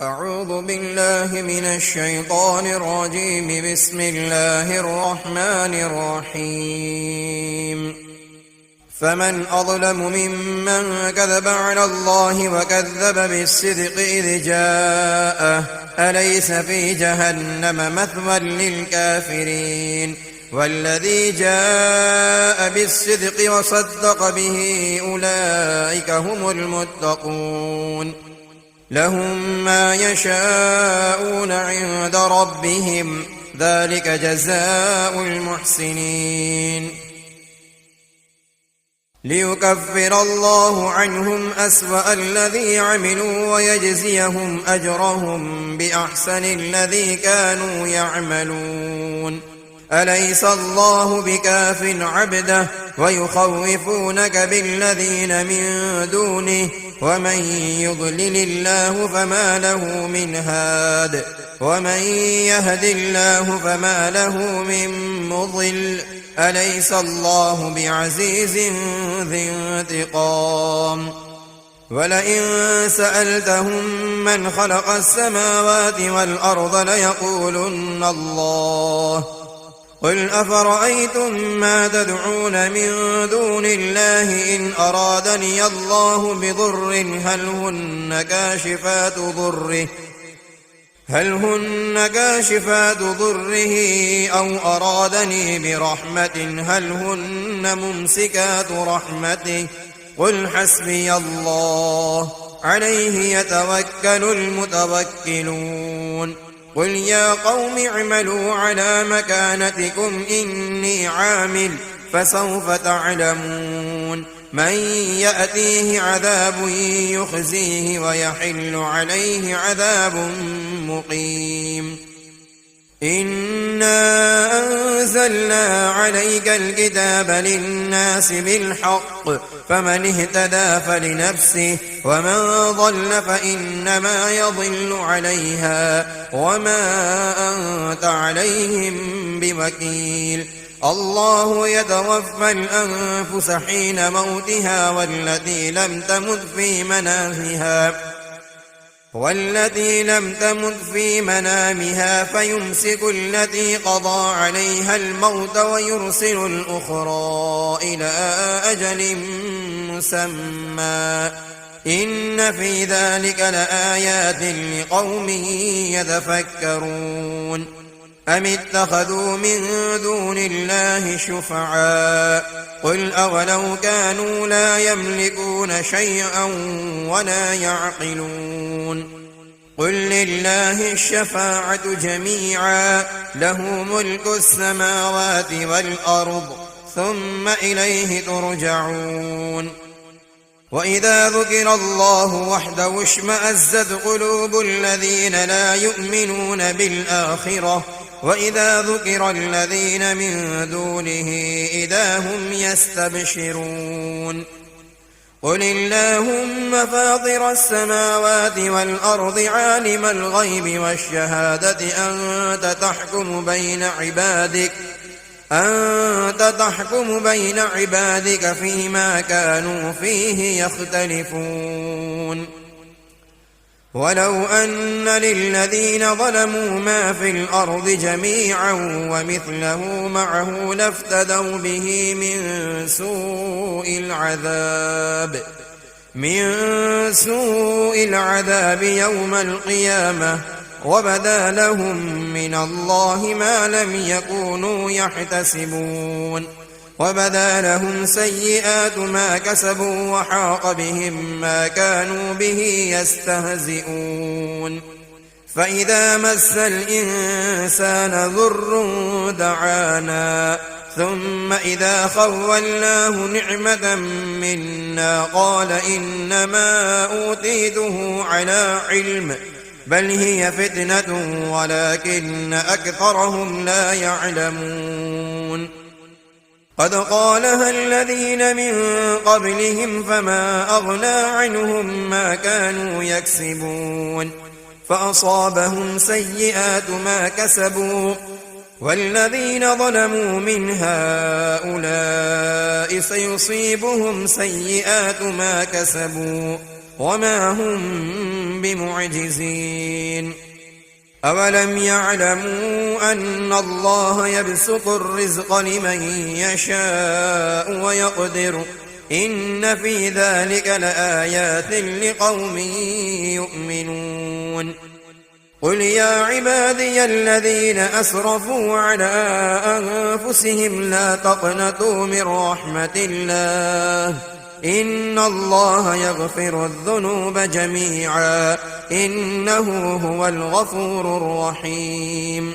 أعوذ بالله من الشيطان الرجيم. بسم الله الرحمن الرحيم. فمن أظلم ممن كذب على الله وكذب بالصدق إذ جاءه أليس في جهنم مثوى للكافرين والذي جاء بالصدق وصدق به أولئك هم المتقون لهم ما يشاءون عند ربهم ذلك جزاء المحسنين ليكفر الله عنهم أسوأ الذي عملوا ويجزيهم أجرهم بأحسن الذي كانوا يعملون أليس الله بكاف عبده ويخوفونك بالذين من دونه ومن يضلل الله فما له من هاد ومن يهد الله فما له من مضل أليس الله بعزيز ذي انتقام ولئن سألتهم من خلق السماوات والأرض ليقولن الله قل أفرأيتم ما تدعون من دون الله إن أرادني الله بضر هل هن كاشفات ضره أو أرادني برحمة هل هن ممسكات رحمته قل حسبي الله عليه يتوكل المتوكلون قل يا قوم اعملوا على مكانتكم إني عامل فسوف تعلمون من يأتيه عذاب يخزيه ويحل عليه عذاب مقيم إنا أنزلنا عليك الكتاب للناس بالحق فمن اهتدى فلنفسه ومن ضل فإنما يضل عليها وما أنت عليهم بوكيل الله يتوفى الأنفس حين موتها والتي لم تمت في منامها فيمسك التي قضى عليها الموت ويرسل الأخرى إلى أجل مسمى إن في ذلك لآيات لقوم يتفكرون أم اتخذوا من دون الله شفعاء قل أولو كانوا لا يملكون شيئا ولا يعقلون قل لله الشفاعة جميعا له ملك السماوات والأرض ثم إليه ترجعون وإذا ذكر الله وحده اشمأزت قلوب الذين لا يؤمنون بالآخرة وإذا ذكر الذين من دونه إذا هم يستبشرون قل اللهم فاطر السماوات والأرض عالم الغيب والشهادة أنت تحكم بين عبادك فيما كانوا فيه يختلفون ولو أن للذين ظلموا ما في الأرض جميعا ومثله معه لافتدوا به من سوء العذاب يوم القيامة وبدا لهم من الله ما لم يكونوا يحتسبون وبدا لهم سيئات ما كسبوا وحاق بهم ما كانوا به يستهزئون فإذا مس الإنسان ضر دعانا ثم إذا خولناه نعمة منا قال إنما أوتيته على علم بل هي فتنة ولكن أكثرهم لا يعلمون قد قالها الذين من قبلهم فما أغنى عنهم ما كانوا يكسبون فأصابهم سيئات ما كسبوا والذين ظلموا من هؤلاء سيصيبهم سيئات ما كسبوا وما هم بمعجزين. أولم يعلموا أن الله يبسط الرزق لمن يشاء ويقدر إن في ذلك لآيات لقوم يؤمنون. قل يا عبادي الذين أسرفوا على أنفسهم لا تقنطوا من رحمة الله إن الله يغفر الذنوب جميعا إنه هو الغفور الرحيم.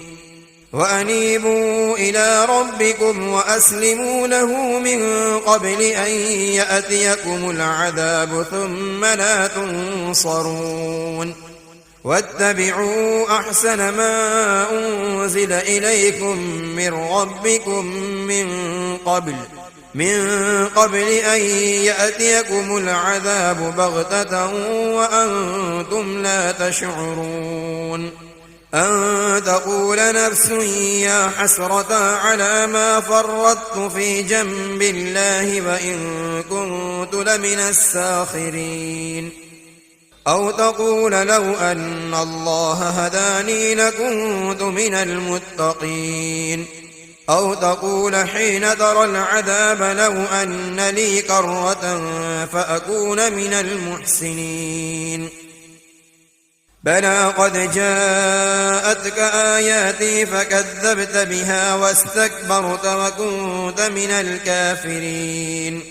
وأنيبوا إلى ربكم وأسلموا له من قبل أن يأتيكم العذاب ثم لا تنصرون. واتبعوا أحسن ما أنزل إليكم من ربكم من قبل أن يأتيكم العذاب بغتة وأنتم لا تشعرون. أن تقول نفس يا حسرة على ما فرطت في جنب الله وإن كنت لمن الساخرين. أو تقول لو أن الله هداني لكنت من المتقين. أو تقول حين ترى العذاب لو أن لي كرة فأكون من المحسنين. بلى قد جاءتك آياتي فكذبت بها واستكبرت وكنت من الكافرين.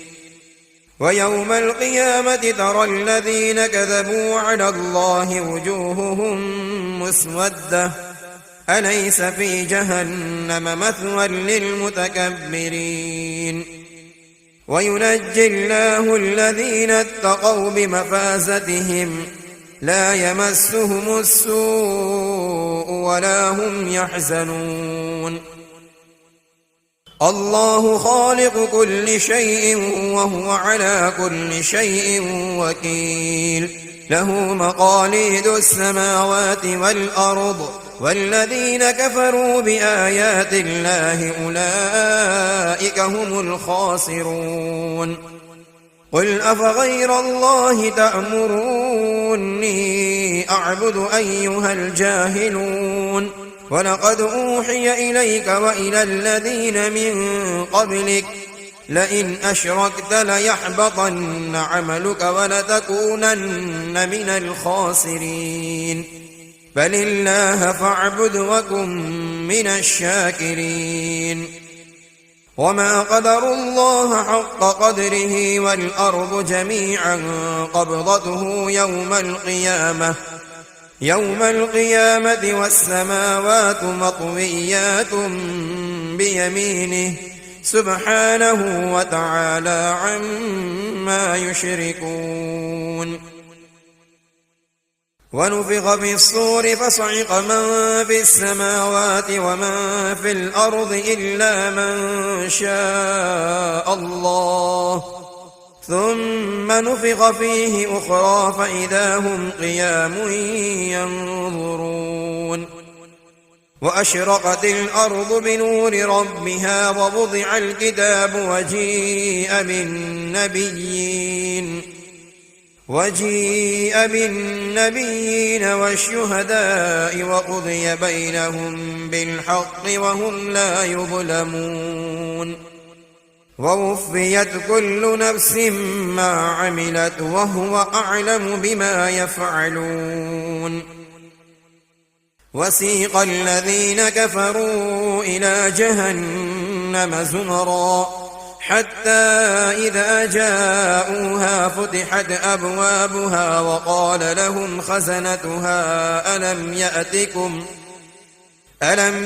ويوم القيامة ترى الذين كذبوا على الله وجوههم مسودة أليس في جهنم مثوى للمتكبرين. وينجي الله الذين اتقوا بمفازتهم لا يمسهم السوء ولا هم يحزنون. الله خالق كل شيء وهو على كل شيء وكيل. له مقاليد السماوات والأرض والذين كفروا بآيات الله أولئك هم الخاسرون. قل أفغير الله تأمروني أعبد أيها الجاهلون. ولقد أوحي إليك وإلى الذين من قبلك لئن أشركت ليحبطن عملك ولتكونن من الخاسرين. بل الله فاعبد وكن من الشاكرين. وما قدروا الله حق قدره والأرض جميعا قبضته يوم القيامة والسماوات مطويات بيمينه سبحانه وتعالى عما يشركون. ونفخ في الصور فصعق من في السماوات ومن في الأرض إلا من شاء الله ثم نفخ فيه أخرى فإذا هم قيام ينظرون. وأشرقت الأرض بنور ربها ووضع الكتاب وجيء بالنبيين والشهداء وقضي بينهم بالحق وهم لا يظلمون. ووفيت كل نفس ما عملت وهو أعلم بما يفعلون. وسيق الذين كفروا إلى جهنم زمرا حتى إذا جاءوها فتحت أبوابها وقال لهم خزنتها ألم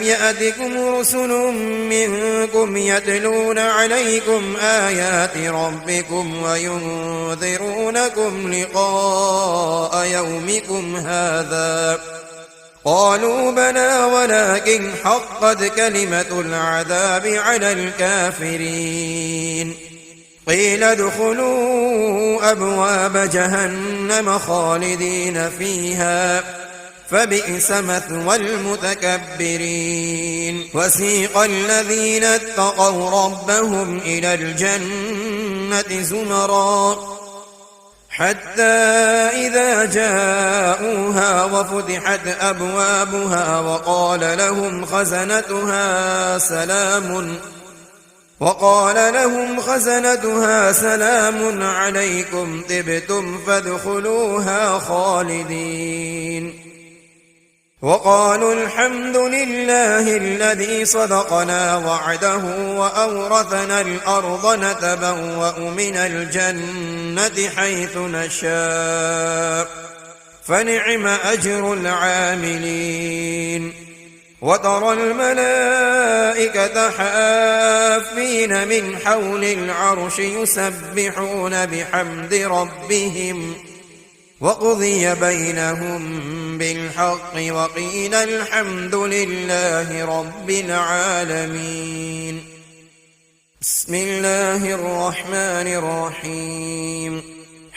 يأتكم رسل منكم يتلون عليكم آيات ربكم وينذرونكم لقاء يومكم هذا قالوا بلى ولكن حقت كلمة العذاب على الكافرين. قيل ادخلوا أبواب جهنم خالدين فيها فبئس مثوى المتكبرين. وسيق الذين اتقوا ربهم إلى الجنة زمرا حتى إذا جاءوها وفتحت أبوابها وقال لهم خزنتها سلام عليكم طبتم فادخلوها خالدين وقالوا الحمد لله الذي صدقنا وعده وأورثنا الأرض نتبوأ من الجنة حيث نشاء فنعم أجر العاملين وترى الملائكة حافين من حول العرش يسبحون بحمد ربهم وقضي بينهم بالحق وقيل الحمد لله رب العالمين. بسم الله الرحمن الرحيم.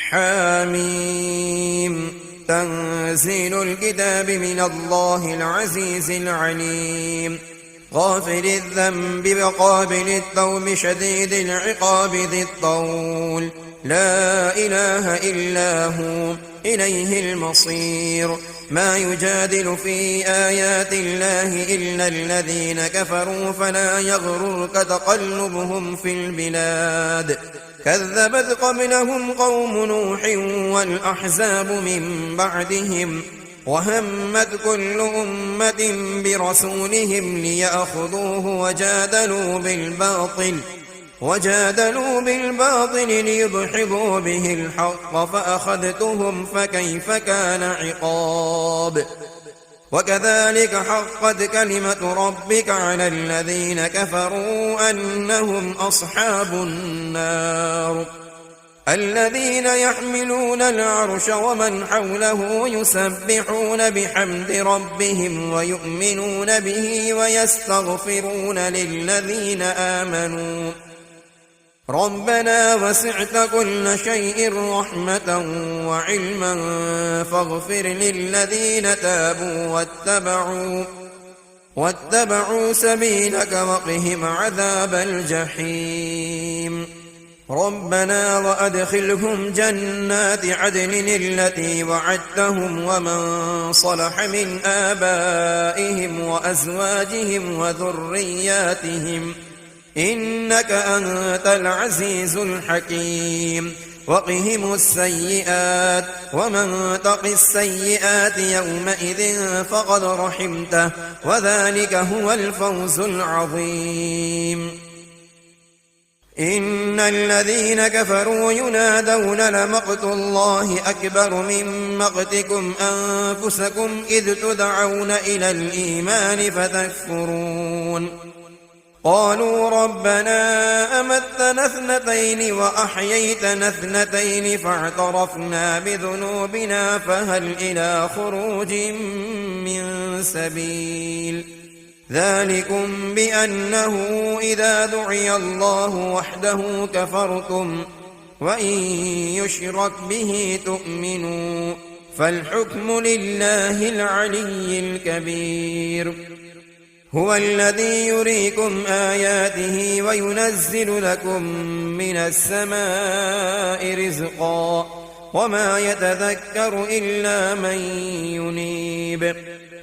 حاميم. تنزيل الكتاب من الله العزيز العليم غافر الذنب وقابل التوب شديد العقاب ذي الطول لا إله إلا هو إليه المصير. ما يجادل في آيات الله إلا الذين كفروا فلا يغررك تقلبهم في البلاد كذبت قبلهم قوم نوح والأحزاب من بعدهم وهمت كل أمة برسولهم ليأخذوه وجادلوا بالباطل ليدحضوا به الحق فأخذتهم فكيف كان عقاب. وكذلك حقت كلمة ربك على الذين كفروا أنهم أصحاب النار. الذين يحملون العرش ومن حوله يسبحون بحمد ربهم ويؤمنون به ويستغفرون للذين آمنوا ربنا وسعت كل شيء رحمة وعلما فاغفر للذين تابوا واتبعوا سبيلك وقهم عذاب الجحيم. ربنا وأدخلهم جنات عدن التي وعدتهم ومن صلح من آبائهم وأزواجهم وذرياتهم إنك أنت العزيز الحكيم. وقهم السيئات ومن تق السيئات يومئذ فقد رحمته وذلك هو الفوز العظيم. إن الذين كفروا ينادون لمقت الله أكبر من مقتكم أنفسكم إذ تدعون إلى الإيمان فتكفرون. قالوا ربنا أمتنا اثنتين وأحييتنا اثنتين فاعترفنا بذنوبنا فهل إلى خروج من سبيل. ذلكم بأنه إذا دعي الله وحده كفرتم وإن يشرك به تؤمنوا فالحكم لله العلي الكبير. هو الذي يريكم آياته وينزل لكم من السماء رزقا وما يتذكر إلا من ينيب.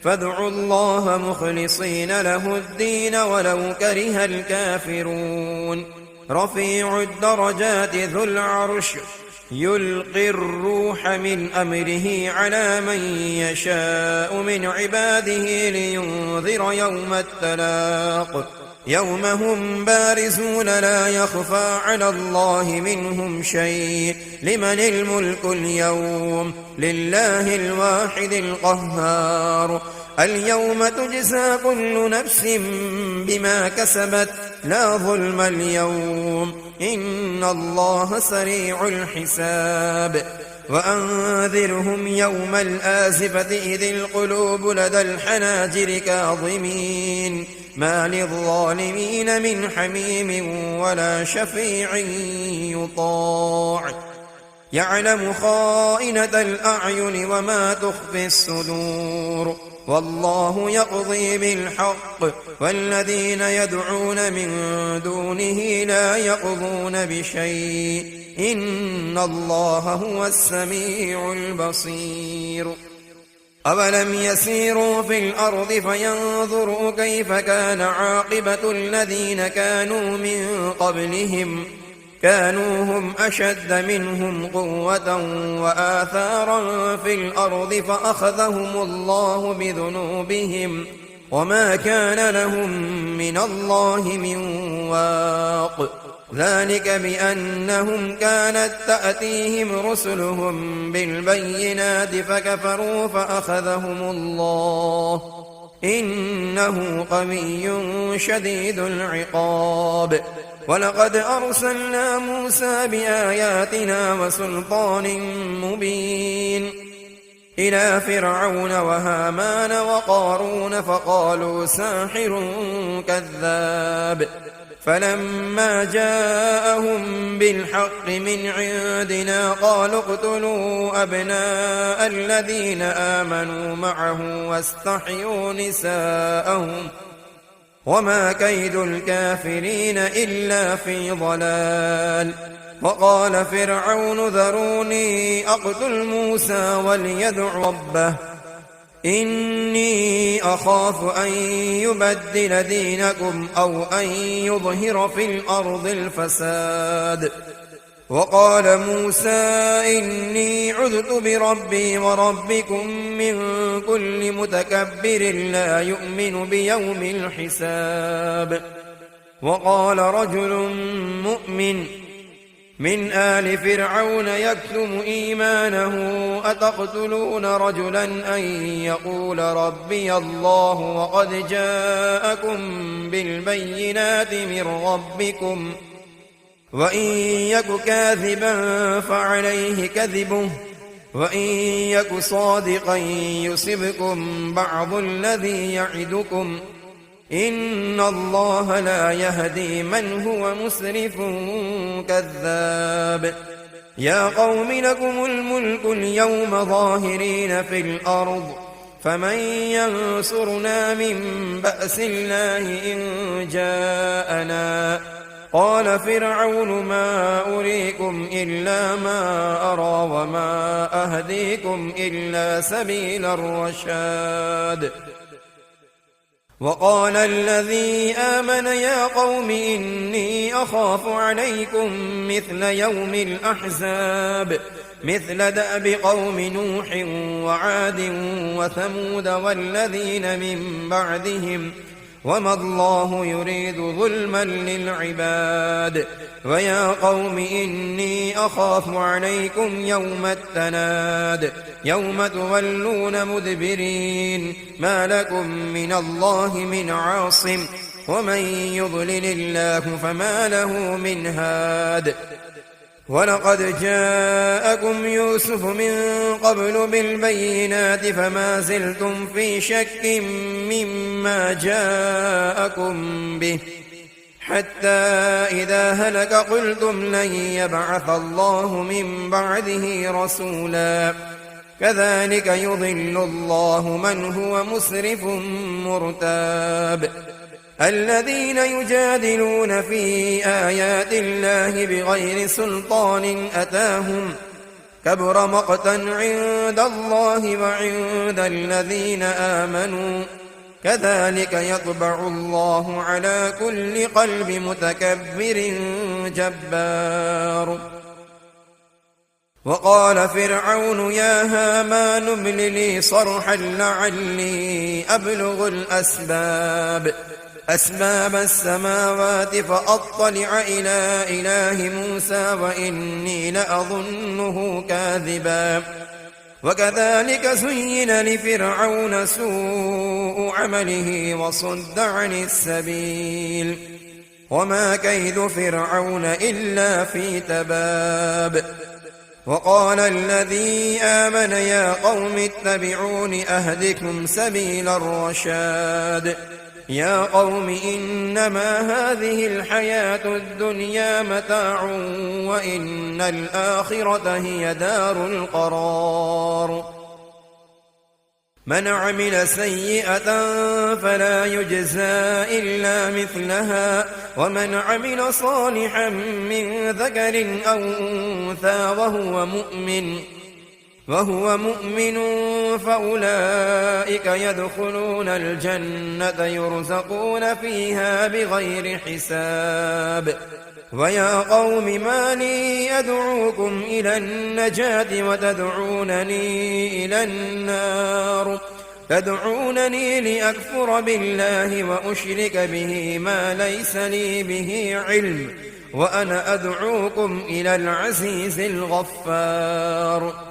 فادعوا الله مخلصين له الدين ولو كره الكافرون. رفيع الدرجات ذو العرش يلقي الروح من أمره على من يشاء من عباده لينذر يوم التلاق يوم هم بارزون لا يخفى على الله منهم شيء. لمن الملك اليوم لله الواحد القهار. اليوم تجزى كل نفس بما كسبت لا ظلم اليوم إن الله سريع الحساب. وأنذرهم يوم الآزفة إذ القلوب لدى الحناجر كاظمين ما للظالمين من حميم ولا شفيع يطاع. يعلم خائنة الأعين وما تخفي الصدور والله يقضي بالحق والذين يدعون من دونه لا يقضون بشيء إن الله هو السميع البصير أولم يسيروا في الأرض فينظروا كيف كان عاقبة الذين كانوا من قبلهم كانوا هم أشد منهم قوة وآثارا في الأرض فأخذهم الله بذنوبهم وما كان لهم من الله من واق ذلك بأنهم كانت تأتيهم رسلهم بالبينات فكفروا فأخذهم الله إنه قوي شديد العقاب ولقد أرسلنا موسى بآياتنا وسلطان مبين إلى فرعون وهامان وقارون فقالوا ساحر كذاب فلما جاءهم بالحق من عندنا قالوا اقتلوا أبناء الذين آمنوا معه واستحيوا نساءهم وما كيد الكافرين إلا في ضلال وقال فرعون ذروني أقتل موسى وليدع ربه إني أخاف أن يبدل دينكم أو أن يظهر في الأرض الفساد وقال موسى إني عذت بربي وربكم من كل متكبر لا يؤمن بيوم الحساب وقال رجل مؤمن من آل فرعون يكتم إيمانه أتقتلون رجلا أن يقول ربي الله وقد جاءكم بالبينات من ربكم وإن يك كاذبا فعليه كذبه وإن يك صادقا يصبكم بعض الذي يعدكم إن الله لا يهدي من هو مسرف كذاب يا قوم لكم الملك اليوم ظاهرين في الأرض فمن ينصرنا من بأس الله إن جاءنا قال فرعون ما أريكم إلا ما أرى وما أهديكم إلا سبيل الرشاد وقال الذي آمن يا قوم إني أخاف عليكم مثل يوم الأحزاب مثل دأب قوم نوح وعاد وثمود والذين من بعدهم وما الله يريد ظلما للعباد ويا قوم إني أخاف عليكم يوم التناد يوم تولون مدبرين ما لكم من الله من عاصم ومن يضلل الله فما له من هاد ولقد جاءكم يوسف من قبل بالبينات فما زلتم في شك مما جاءكم به حتى إذا هلك قلتم لن يبعث الله من بعده رسولا كذلك يضل الله من هو مسرف مرتاب الذين يجادلون في آيات الله بغير سلطان أتاهم كبر مقتا عند الله وعند الذين آمنوا كذلك يطبع الله على كل قلب متكبر جبار وقال فرعون يا هامان ابن لي صرحا لعلي أبلغ أسباب السماوات فأطلع إلى إله موسى وإني لأظنه كاذبا وكذلك زين لفرعون سوء عمله وصد عن السبيل وما كيد فرعون إلا في تباب وقال الذي آمن يا قوم اتبعون أهدكم سبيل الرشاد يا قوم إنما هذه الحياة الدنيا متاع وإن الآخرة هي دار القرار من عمل سيئة فلا يجزى إلا مثلها ومن عمل صالحا من ذكر أو أنثى وهو مؤمن فأولئك يدخلون الجنة يرزقون فيها بغير حساب. ويا قوم ما لي أدعوكم إلى النجاة وتدعونني إلى النار تدعونني لأكفر بالله وأشرك به ما ليس لي به علم وأنا أدعوكم إلى العزيز الغفار.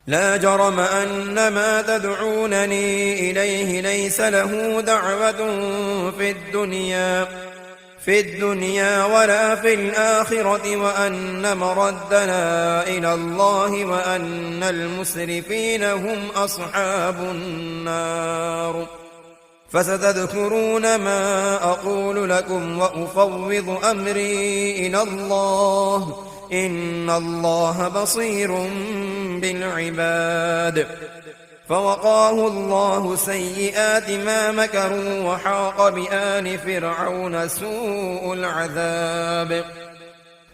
لا جرم أن ما تدعونني إليه ليس له دعوة في الدنيا ولا في الآخرة وأن مردنا إلى الله وأن المسرفين هم أصحاب النار. فستذكرون ما أقول لكم وأفوض أمري إلى الله إن الله بصير بالعباد. فوقاه الله سيئات ما مكروا وحاق بآل فرعون سوء العذاب.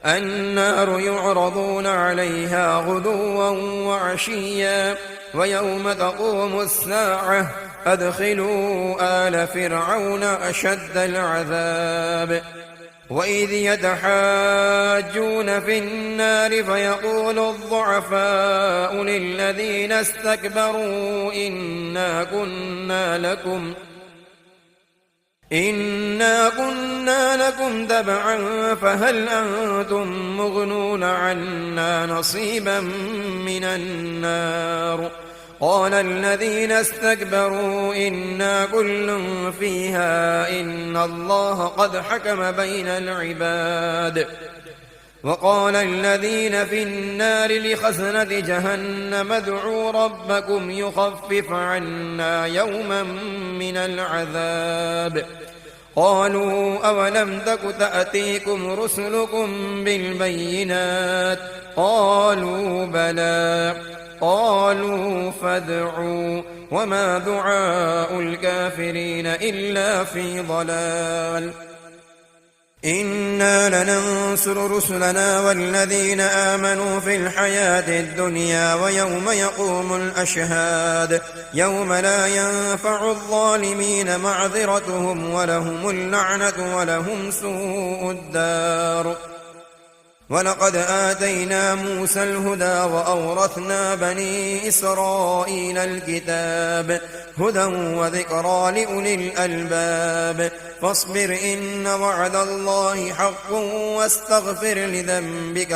النار يعرضون عليها غدوا وعشيا ويوم تقوم الساعة أدخلوا آل فرعون أشد العذاب. وإذ يتحاجون في النار فيقول الضعفاء للذين استكبروا إنا كنا لكم تبعا فهل أنتم مغنون عنا نصيبا من النار. قال الذين استكبروا إنا كل فيها إن الله قد حكم بين العباد. وقال الذين في النار لخزنة جهنم ادعوا ربكم يخفف عنا يوما من العذاب. قالوا أولم تك تأتيكم رسلكم بالبينات قالوا بلى قالوا فادعوا وما دعاء الكافرين إلا في ضلال. إنا لننصر رسلنا والذين آمنوا في الحياة الدنيا ويوم يقوم الأشهاد يوم لا ينفع الظالمين معذرتهم ولهم اللعنة ولهم سوء الدار. ولقد آتينا موسى الهدى وأورثنا بني إسرائيل الكتاب هدى وذكرى لأولي الألباب. فاصبر إن وعد الله حق واستغفر لذنبك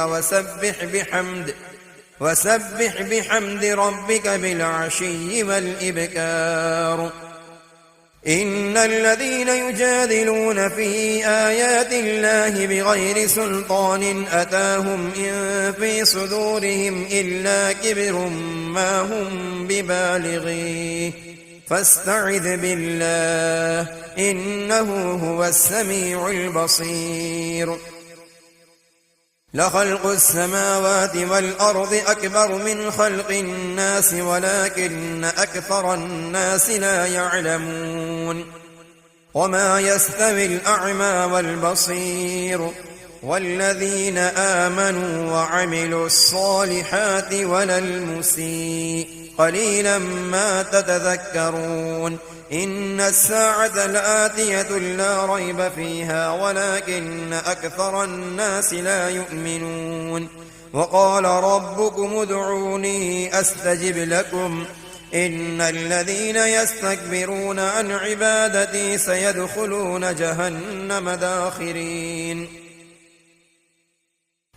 وسبح بحمد ربك بالعشي والإبكار. إن الذين يجادلون في آيات الله بغير سلطان أتاهم إن في صدورهم إلا كبر ما هم ببالغيه فاستعذ بالله إنه هو السميع البصير. لخلق السماوات والأرض أكبر من خلق الناس ولكن أكثر الناس لا يعلمون. وما يستوي الأعمى والبصير والذين آمنوا وعملوا الصالحات ولا المسيء قليلا ما تتذكرون. إن الساعة لآتية لا ريب فيها ولكن أكثر الناس لا يؤمنون. وقال ربكم ادعوني أستجب لكم إن الذين يستكبرون عن عبادتي سيدخلون جهنم داخرين.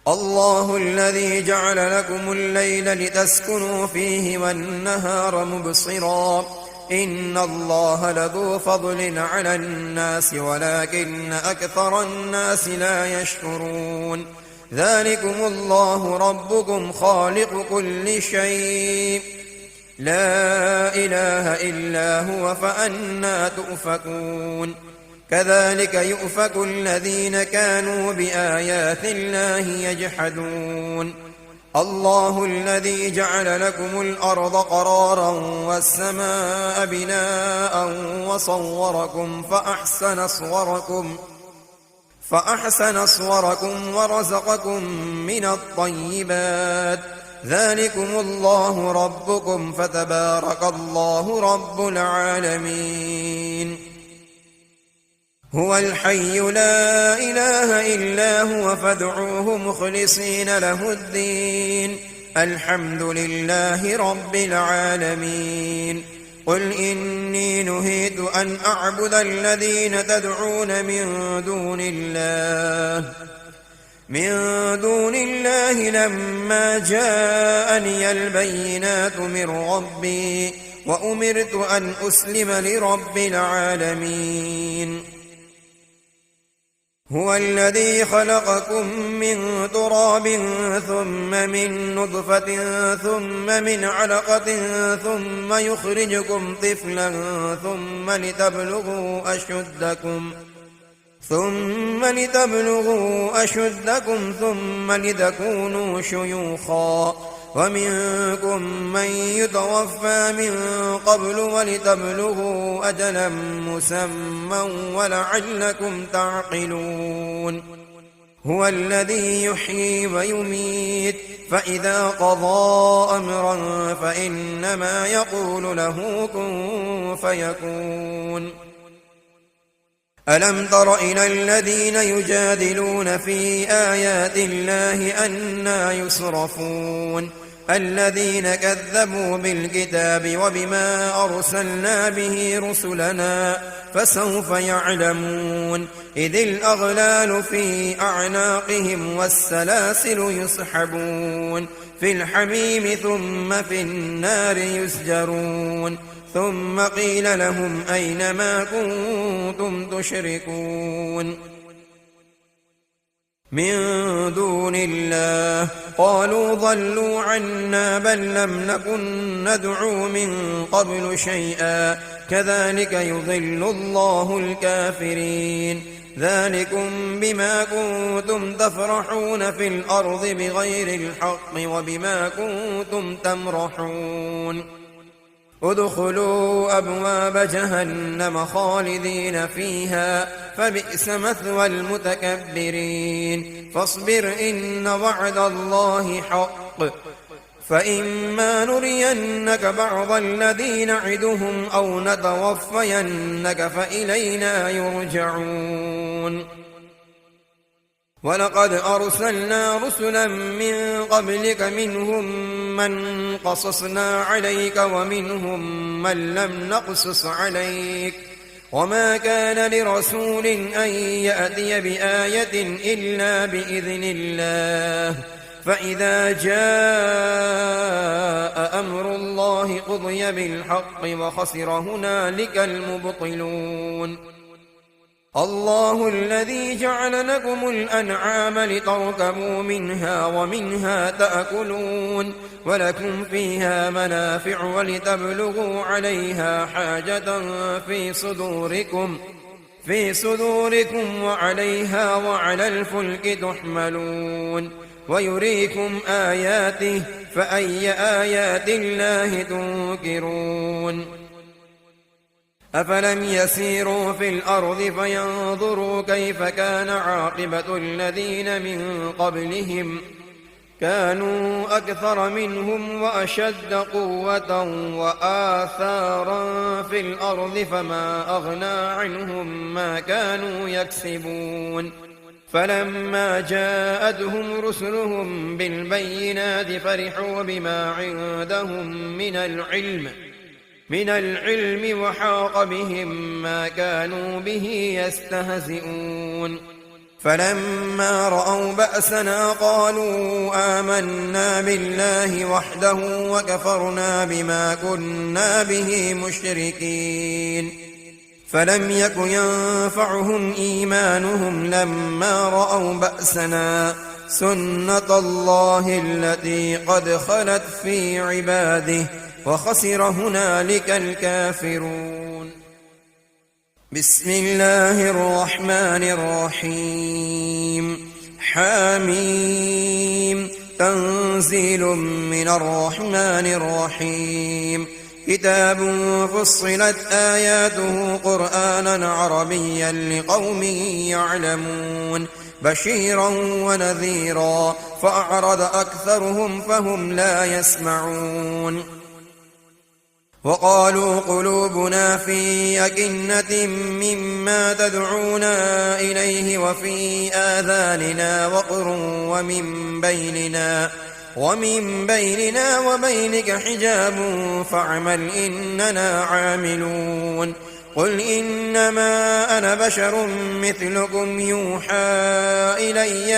الله الذي جعل لكم الليل لتسكنوا فيه والنهار مبصرا إن الله لذو فضل على الناس ولكن أكثر الناس لا يشكرون. ذلكم الله ربكم خالق كل شيء لا إله إلا هو فأنى تؤفكون. كذلك يؤفك الذين كانوا بآيات الله يجحدون. الله الذي جعل لكم الأرض قرارا والسماء بناء وصوركم فأحسن صوركم ورزقكم من الطيبات، ذلكم الله ربكم فتبارك الله رب العالمين. هو الحي لا إله إلا هو فادعوه مخلصين له الدين، الحمد لله رب العالمين. قل إني نهيت أن أعبد الذين تدعون من دون الله لما جاءني البينات من ربي وأمرت أن أسلم لرب العالمين. هو الذي خلقكم من تراب ثم من نطفة ثم من علقة ثم يخرجكم طفلا ثم لتبلغوا أشدكم ثم لتكونوا شيوخا، ومنكم من يتوفى من قبل ولتبلغوا أجلا مسمى ولعلكم تعقلون. هو الذي يحيي ويميت، فإذا قضى أمرا فإنما يقول له كن فيكون. ألم تر إلى الذين يجادلون في آيات الله أنى يصرفون، الذين كذبوا بالكتاب وبما أرسلنا به رسلنا، فسوف يعلمون. إذ الأغلال في أعناقهم والسلاسل يسحبون في الحميم ثم في النار يسجرون، ثم قيل لهم أين ما كنتم تشركون من دون الله، قالوا ضلوا عنا بل لم نكن ندعو من قبل شيئا، كذلك يضل الله الكافرين. ذلكم بما كنتم تفرحون في الأرض بغير الحق وبما كنتم تمرحون. ادخلوا أبواب جهنم خالدين فيها فبئس مثوى المتكبرين. فاصبر إن وعد الله حق، فإما نرينك بعض الذي نعدهم أو نتوفينك فإلينا يرجعون. ولقد أرسلنا رسلا من قبلك منهم من قصصنا عليك ومنهم من لم نقصص عليك، وما كان لرسول أن يأتي بآية إلا بإذن الله، فإذا جاء أمر الله قضي بالحق وخسر هنالك المبطلون. الله الذي جعل لكم الأنعام لتركبوا منها ومنها تأكلون، ولكم فيها منافع ولتبلغوا عليها حاجة في صدوركم وعليها وعلى الفلك تحملون، ويريكم آياته فأي آيات الله تنكرون. أفلم يسيروا في الأرض فينظروا كيف كان عاقبة الذين من قبلهم، كانوا أكثر منهم وأشد قوة وآثارا في الأرض فما أغنى عنهم ما كانوا يكسبون. فلما جاءتهم رسلهم بالبينات فرحوا بما عندهم من العلم وحاق بهم ما كانوا به يستهزئون. فلما رأوا بأسنا قالوا آمنا بالله وحده وكفرنا بما كنا به مشركين. فلم يك ينفعهم إيمانهم لما رأوا بأسنا، سنة الله التي قد خلت في عباده وخسر هنالك الكافرون. بسم الله الرحمن الرحيم. حميم. تنزيل من الرحمن الرحيم كتاب فصلت آياته قرآنا عربيا لقوم يعلمون بشيرا ونذيرا فأعرض أكثرهم فهم لا يسمعون وقالوا قلوبنا في أكنة مما تدعونا إليه وفي آذاننا وقر ومن بيننا وبينك حجاب فاعمل إننا عاملون قل إنما أنا بشر مثلكم يوحى إلي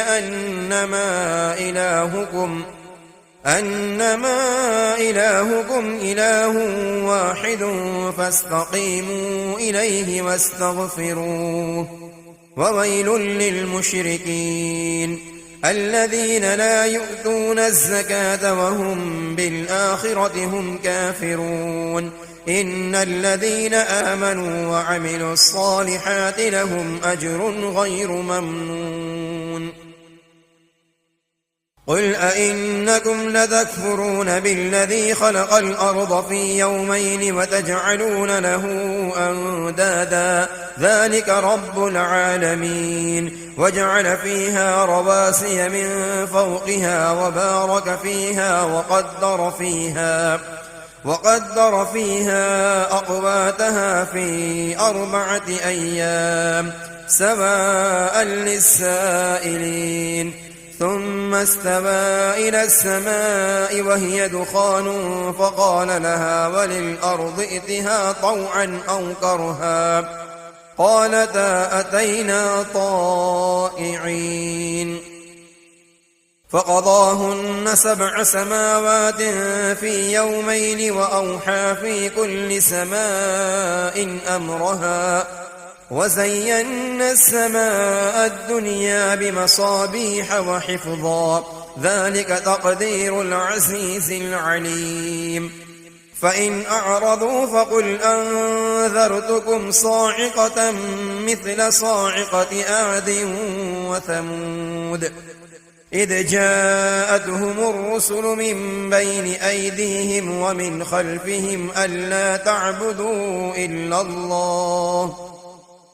أنما إلهكم إله واحد فاستقيموا إليه واستغفروه وويل للمشركين الذين لا يؤتون الزكاة وهم بالآخرة هم كافرون إن الذين آمنوا وعملوا الصالحات لهم أجر غير ممنون قل أئنكم لتكفرون بالذي خلق الأرض في يومين وتجعلون له أندادا ذلك رب العالمين وجعل فيها رواسي من فوقها وبارك فيها وقدر فيها أقواتها في 4 أيام سواء للسائلين ثم استوى إلى السماء وهي دخان فقال لها وللأرض ائتها طوعا أو كرها قالتا أتينا طائعين فقضاهن 7 سماوات في يومين وأوحى في كل سماء أمرها وزينا السماء الدنيا بمصابيح وحفظا ذلك تقدير العزيز العليم فإن أعرضوا فقل أنذرتكم صاعقة مثل صاعقة عاد وثمود إذ جاءتهم الرسل من بين أيديهم ومن خلفهم ألا تعبدوا إلا الله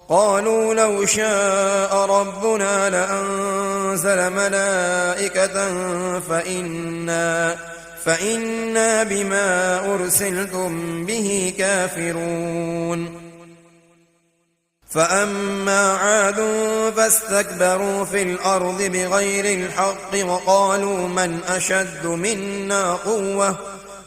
قالوا لو شاء ربنا لأنزل ملائكة فإنا بما أرسلتم به كافرون فأما عاد فاستكبروا في الأرض بغير الحق وقالوا من أشد منا قوة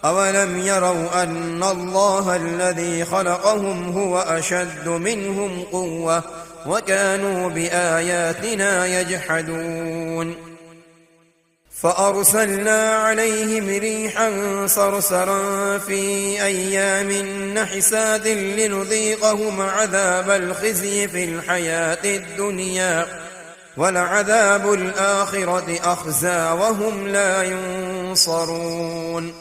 أولم يروا أن الله الذي خلقهم هو أشد منهم قوة وكانوا بآياتنا يجحدون فأرسلنا عليهم ريحا صرصرا في أيام نحسات لنذيقهم عذاب الخزي في الحياة الدنيا ولعذاب الآخرة أخزى وهم لا ينصرون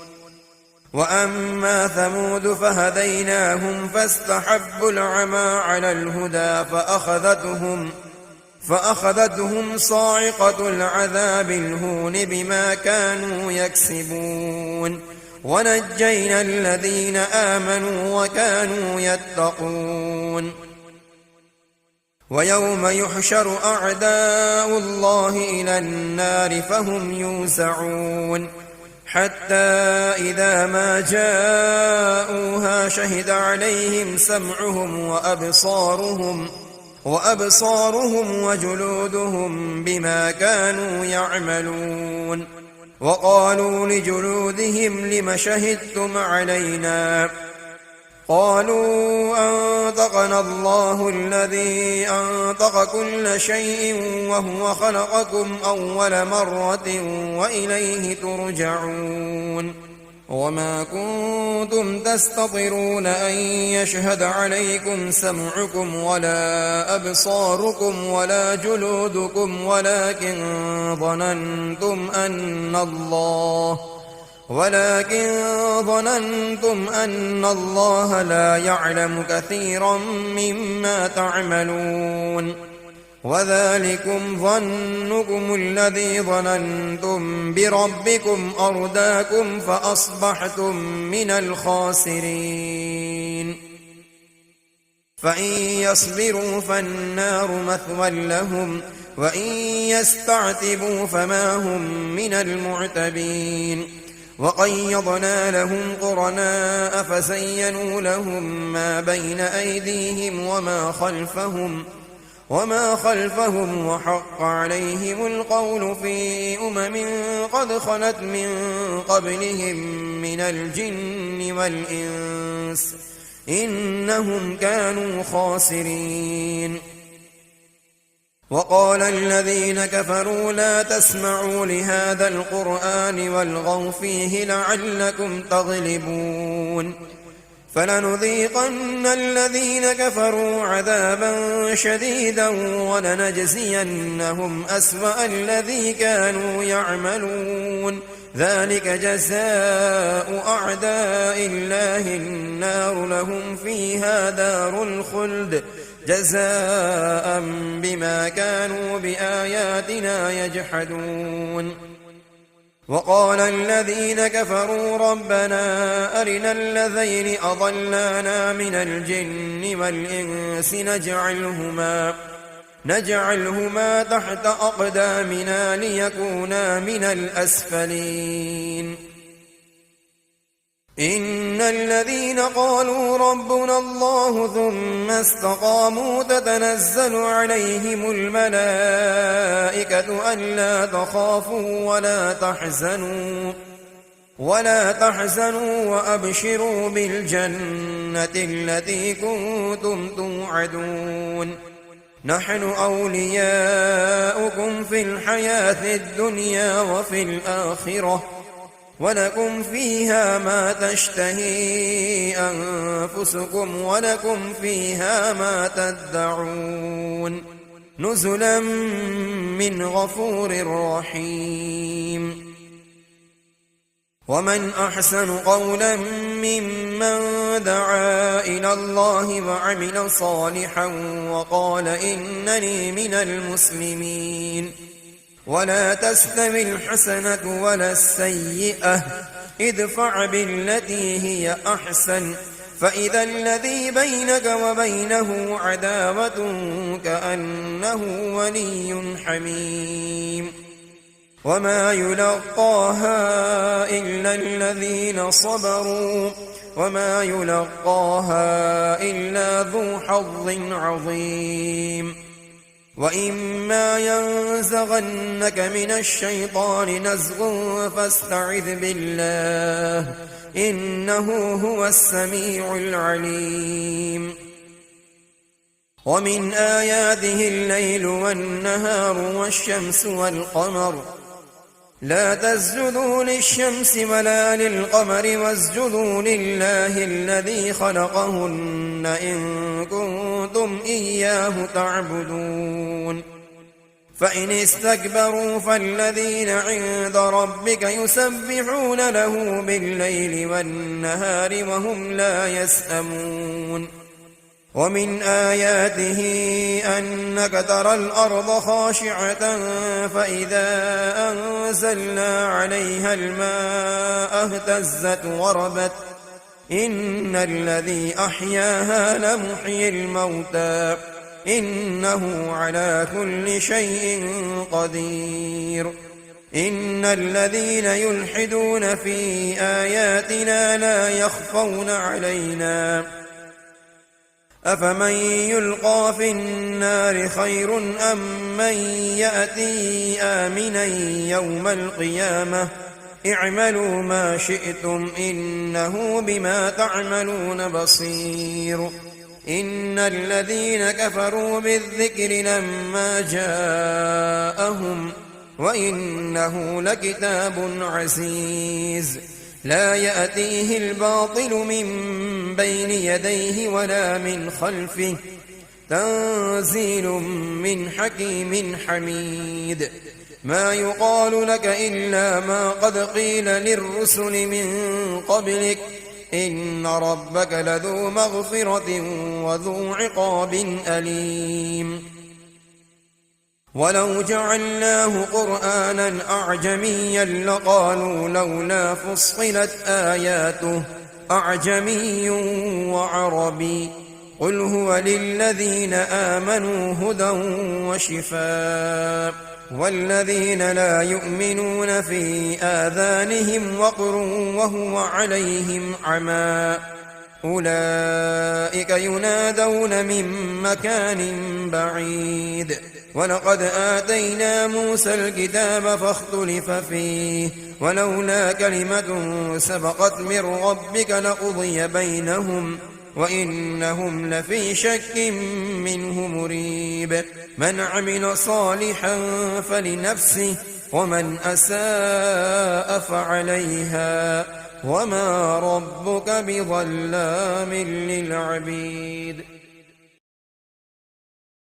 وأما ثمود فهديناهم فاستحبوا العمى على الهدى فأخذتهم صاعقة العذاب الهون بما كانوا يكسبون ونجينا الذين آمنوا وكانوا يتقون ويوم يحشر أعداء الله إلى النار فهم يوزعون حتى إذا ما جاءوها شهد عليهم سمعهم وأبصارهم وجلودهم بما كانوا يعملون وقالوا لجلودهم لم شهدتم علينا قالوا أنطقنا الله الذي أنطق كل شيء وهو خلقكم أول مرة وإليه ترجعون وما كنتم تستطيعون أن يشهد عليكم سمعكم ولا أبصاركم ولا جلودكم ولكن ظننتم أن الله لا يعلم كثيرا مما تعملون وذلكم ظنكم الذي ظننتم بربكم أرداكم فأصبحتم من الخاسرين فإن يصبروا فالنار مثوى لهم وإن يستعتبوا فما هم من المعتبين وقيضنا لهم قرناء فزينوا لهم ما بين أيديهم وما خلفهم وحق عليهم القول في قد خلت من قبلهم من الجن والإنس إنهم كانوا خاسرين وقال الذين كفروا لا تسمعوا لهذا القرآن والغوا فيه لعلكم تغلبون فلنذيقن الذين كفروا عذابا شديدا ولنجزينهم أسوأ الذي كانوا يعملون ذلك جزاء أعداء الله النار لهم فيها دار الخلد جزاء بما كانوا بآياتنا يجحدون وقال الذين كفروا ربنا أرنا الذين أضلانا من الجن والإنس نجعلهما تحت أقدامنا ليكونا من الأسفلين إن الذين قالوا ربنا الله ثم استقاموا تتنزل عليهم الملائكة ألا تخافوا ولا تحزنوا وأبشروا بالجنة التي كنتم توعدون نحن أولياؤكم في الحياة الدنيا وفي الآخرة ولكم فيها ما تشتهي أنفسكم ولكم فيها ما تدعون نزلا من غفور رحيم ومن أحسن قولا ممن دعا إلى الله وعمل صالحا وقال إنني من المسلمين ولا تستوي الحسنة ولا السيئة ادفع بالتي هي أحسن فإذا الذي بينك وبينه عداوة كأنه ولي حميم وما يلقاها إلا الذين صبروا وما يلقاها إلا ذو حظ عظيم وإما ينزغنك من الشيطان نزغ فاستعذ بالله إنه هو السميع العليم ومن آياته الليل والنهار والشمس والقمر لا تسجدوا للشمس ولا للقمر واسجدوا لله الذي خلقهن إن كنتم إياه تعبدون فإن استكبروا فالذين عند ربك يسبحون له بالليل والنهار وهم لا يسأمون ومن آياته أنك ترى الأرض خاشعة فإذا أنزلنا عليها الماء اهتزت وربت إن الذي أحياها لمحيي الموتى إنه على كل شيء قدير إن الذين يلحدون في آياتنا لا يخفون علينا أفمن يلقى في النار خير أم من يأتي آمنا يوم القيامة اعملوا ما شئتم إنه بما تعملون بصير إن الذين كفروا بالذكر لما جاءهم وإنه لكتاب عزيز لا يأتيه الباطل من بين يديه ولا من خلفه تنزيل من حكيم حميد ما يقال لك إلا ما قد قيل للرسل من قبلك إن ربك لذو مغفرة وذو عقاب أليم ولو جعلناه قرآنا أعجميا لقالوا لولا فصلت آياته أعجمي وعربي قل هو للذين آمنوا هدى وشفاء والذين لا يؤمنون في آذانهم وقر وهو عليهم عمى أولئك ينادون من مكان بعيد ولقد آتينا موسى الكتاب فاختلف فيه ولولا كلمة سبقت من ربك لقضي بينهم وإنهم لفي شك منه مريب من عمل صالحا فلنفسه ومن أساء فعليها وما ربك بظلام للعبيد